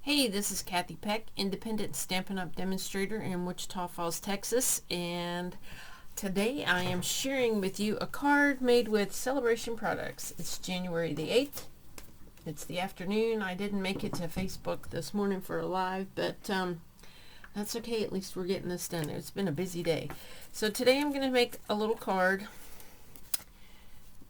Hey, this is Kathy Peck, independent Stampin' Up! Demonstrator in Wichita Falls, Texas, and today I am sharing with you a card made with Sale-a-Bration products. It's January the 8th. It's the afternoon. I didn't make it to Facebook this morning for a live, but that's okay. At least we're getting this done. It's been a busy day. So today I'm going to make a little card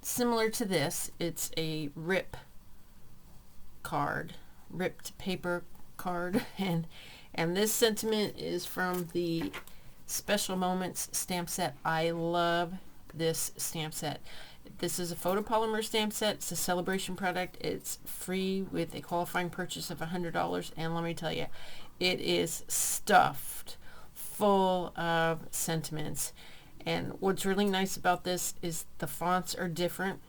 similar to this. It's a rip card. Ripped paper card, and this sentiment is from the Special Moments stamp set. I love this stamp set. This is a photopolymer stamp set. It's a Sale-a-Bration product. It's free with a qualifying purchase of $100, and let me tell you, it is stuffed full of sentiments. And what's really nice about this is the fonts are different.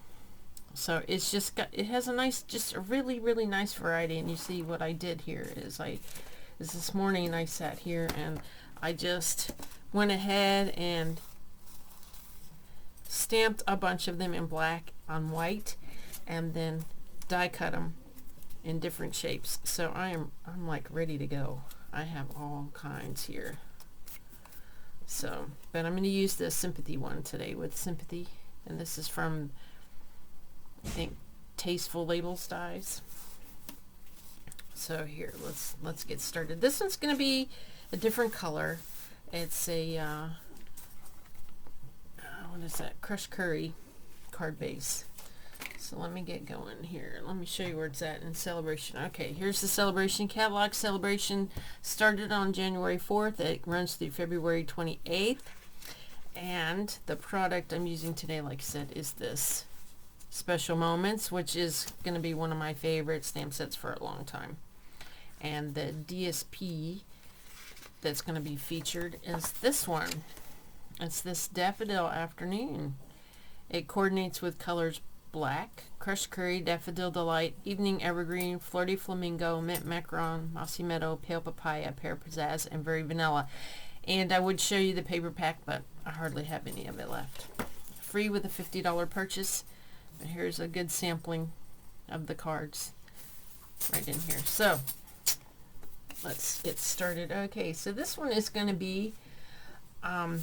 So it's just got, it has a nice, just a really nice variety. And you see what I did here is this morning I sat here and I just went ahead and stamped a bunch of them in black on white and then die cut them in different shapes. So I'm like ready to go. I have all kinds here. So, but I'm going to use the sympathy one today with sympathy, and this is from, I think, Tasteful Labels dies. So here, let's get started. This one's going to be a different color. It's a what is that? Crushed Curry card base. So let me get going here. Let me show you where it's at in Sale-a-Bration. Okay, here's the Sale-a-Bration catalog. Sale-a-Bration started on January 4th. It runs through February 28th. And the product I'm using today, like I said, is this Special Moments, which is going to be one of my favorite stamp sets for a long time. And the DSP that's going to be featured is this one. It's this Daffodil Afternoon. It coordinates with colors black, Crushed Curry, Daffodil Delight, Evening Evergreen, Flirty Flamingo, Mint Macaron, Mossy Meadow, Pale Papaya, Pear Pizzazz, and Very Vanilla. And I would show you the paper pack, but I hardly have any of it left. Free with a $50 purchase. But here's a good sampling of the cards right in here. So let's get started. Okay, so this one is going to be on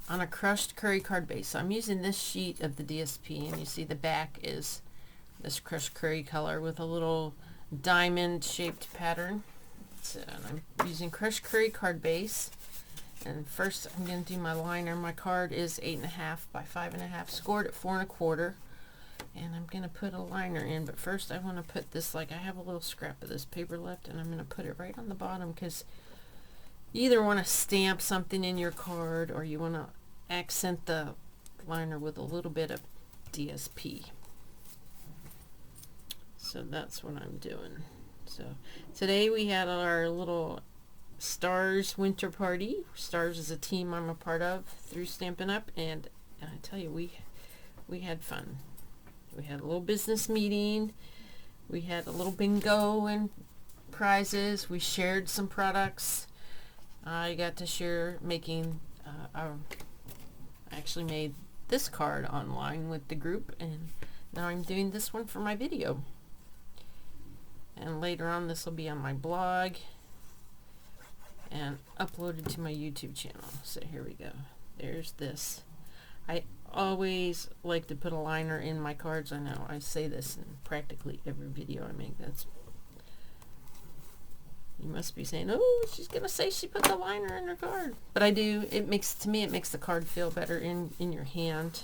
a Crushed Curry card base. So I'm using this sheet of the DSP, and you see the back is this Crushed Curry color with a little diamond shaped pattern. So I'm using Crushed Curry card base. And first I'm going to do my liner. My card is 8.5 by 5.5, scored at 4 1/4. And I'm going to put a liner in, but first I want to put this, like I have a little scrap of this paper left, and I'm going to put it right on the bottom, because you either want to stamp something in your card or you want to accent the liner with a little bit of DSP. So that's what I'm doing. So today we had our little Stars winter party. Stars is a team I'm a part of through Stampin' Up, and I tell you, we had fun. We had a little business meeting. We had a little bingo and prizes. We shared some products. I got to share making I actually made this card online with the group, and now I'm doing this one for my video. And later on this will be on my blog and uploaded to my YouTube channel. So here we go. There's this. I always like to put a liner in my cards. I know I say this in practically every video I make. That's, you must be saying, oh, she's gonna say she put the liner in her card. But I do. It makes, to me, it makes the card feel better in your hand,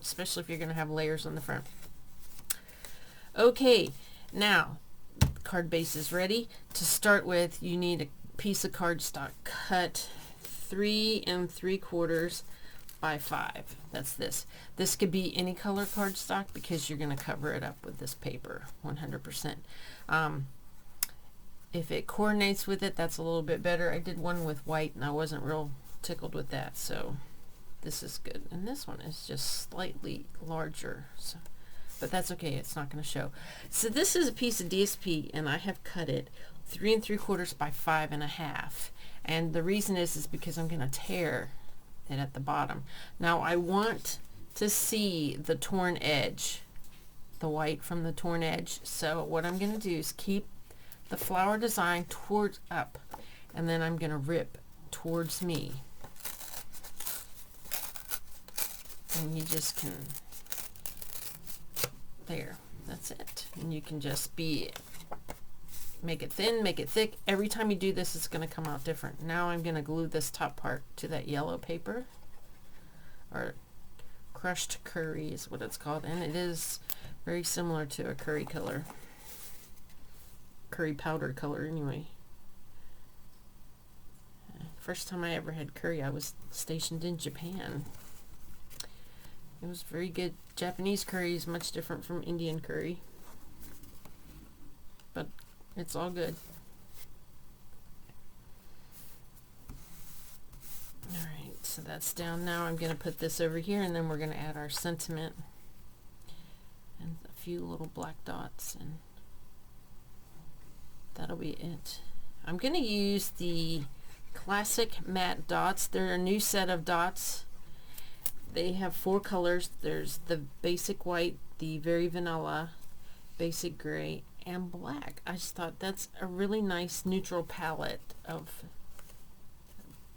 especially if you're gonna have layers on the front. Okay, now the card base is ready. To start with, you need a piece of cardstock cut 3 3/4 by 5. That's this. This could be any color cardstock, because you're going to cover it up with this paper 100%. If it coordinates with it, that's a little bit better. I did one with white and I wasn't real tickled with that, so this is good. And this one is just slightly larger, so, but that's okay, it's not going to show. So this is a piece of DSP, and I have cut it 3 3/4 by 5.5, and the reason is because I'm going to tear it at the bottom. Now I want to see the torn edge, the white from the torn edge. So what I'm going to do is keep the flower design towards up, and then I'm going to rip towards me. And you just can, there, that's it. And you can just make it thin, make it thick. Every time you do this, it's going to come out different. Now I'm going to glue this top part to that yellow paper, or crushed curry is what it's called, and it is very similar to a curry color, curry powder color anyway. First time I ever had curry, I was stationed in Japan. It was very good. Japanese curry is much different from Indian curry, but it's all good. Alright, so that's down. Now I'm going to put this over here, and then we're going to add our sentiment and a few little black dots, and that'll be it. I'm going to use the classic matte dots. They're a new set of dots. They have 4 colors. There's the basic white, the very vanilla, basic gray, and black. I just thought that's a really nice neutral palette of,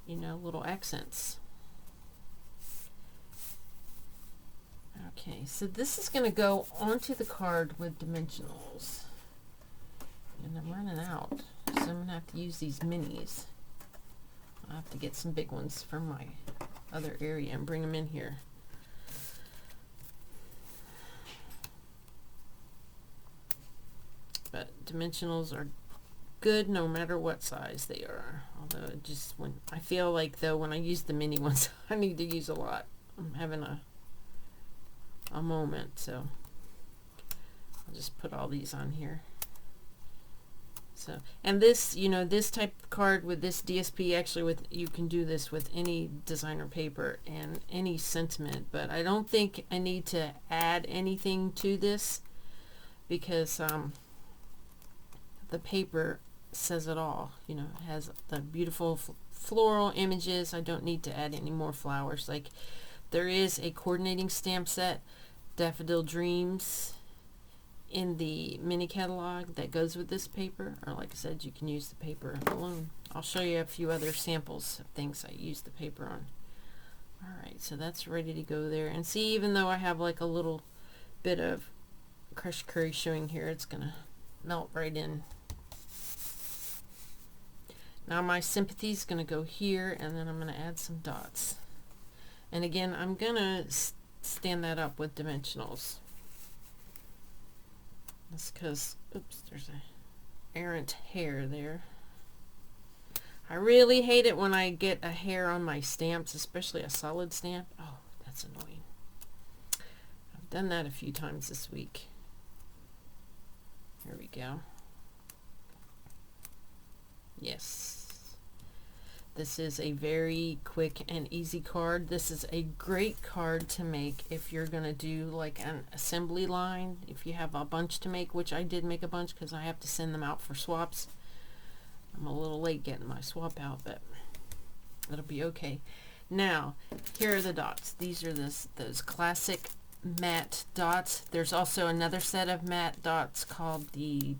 you know, little accents. Okay, so this is going to go onto the card with dimensionals. And I'm running out, so I'm going to have to use these minis. I'll have to get some big ones from my other area and bring them in here. But dimensionals are good no matter what size they are. Although it just, when I feel like though when I use the mini ones, I need to use a lot. I'm having a moment, so I'll just put all these on here. So, and this, you know, this type of card with this DSP, actually with, you can do this with any designer paper and any sentiment, but I don't think I need to add anything to this because the paper says it all. You know, it has the beautiful floral images. I don't need to add any more flowers. Like, there is a coordinating stamp set, Daffodil Dreams, in the mini catalog that goes with this paper, or like I said, you can use the paper alone. I'll show you a few other samples of things I use the paper on. Alright, so that's ready to go there. And see, even though I have like a little bit of crushed curry showing here, it's gonna melt right in. Now my sympathy is gonna go here, and then I'm gonna add some dots. And again, I'm gonna stand that up with dimensionals. That's because, oops, there's a errant hair there. I really hate it when I get a hair on my stamps, especially a solid stamp. Oh, that's annoying. I've done that a few times this week. Here we go. Yes. This is a very quick and easy card. This is a great card to make if you're going to do like an assembly line. If you have a bunch to make, which I did make a bunch because I have to send them out for swaps. I'm a little late getting my swap out, but it'll be okay. Now, here are the dots. These are those classic matte dots. There's also another set of matte dots called the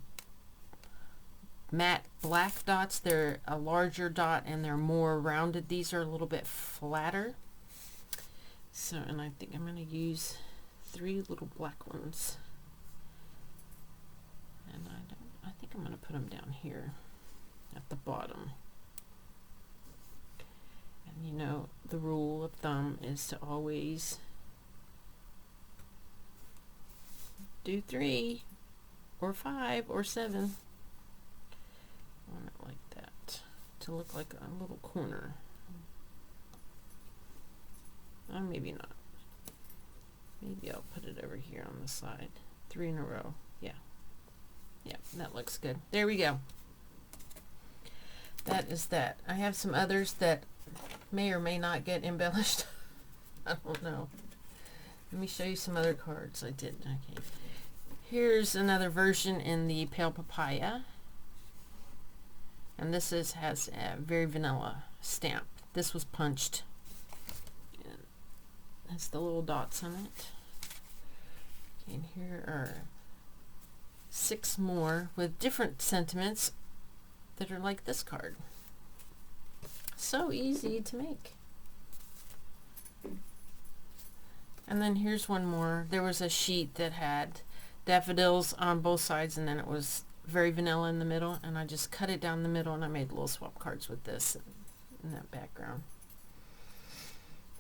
matte black dots. They're a larger dot and they're more rounded. These are a little bit flatter. So, and I think I'm going to use 3 little black ones. And I think I'm going to put them down here at the bottom. And you know, the rule of thumb is to always do 3 or 5 or 7. I want it like that to look like a little corner. Or maybe not. Maybe I'll put it over here on the side. 3 in a row. Yeah. Yeah, that looks good. There we go. That is that. I have some others that may or may not get embellished. I don't know. Let me show you some other cards I did. Okay. Here's another version in the Pale Papaya. And this has a very vanilla stamp. This was punched. And that's the little dots on it. Okay, and here are 6 more with different sentiments that are like this card. So easy to make. And then here's one more. There was a sheet that had daffodils on both sides, and then it was very vanilla in the middle, and I just cut it down the middle, and I made little swap cards with this in that background.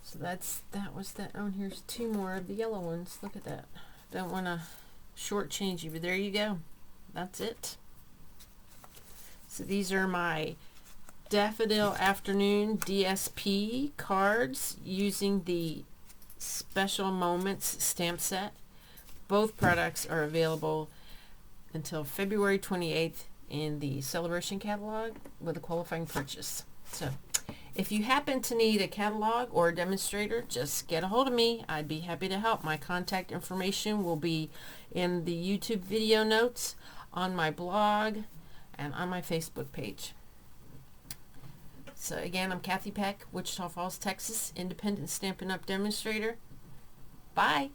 So that was that. Oh, and here's 2 more of the yellow ones. Look at that. Don't want to shortchange you, but there you go. That's it. So these are my Daffodil Afternoon DSP cards using the Special Moments stamp set. Both products are available until February 28th in the Sale-a-Bration catalog with a qualifying purchase. So if you happen to need a catalog or a demonstrator, just get a hold of me. I'd be happy to help. My contact information will be in the YouTube video notes, on my blog, and on my Facebook page. So again, I'm Kathy Peck, Wichita Falls, Texas, independent Stampin' Up! Demonstrator. Bye!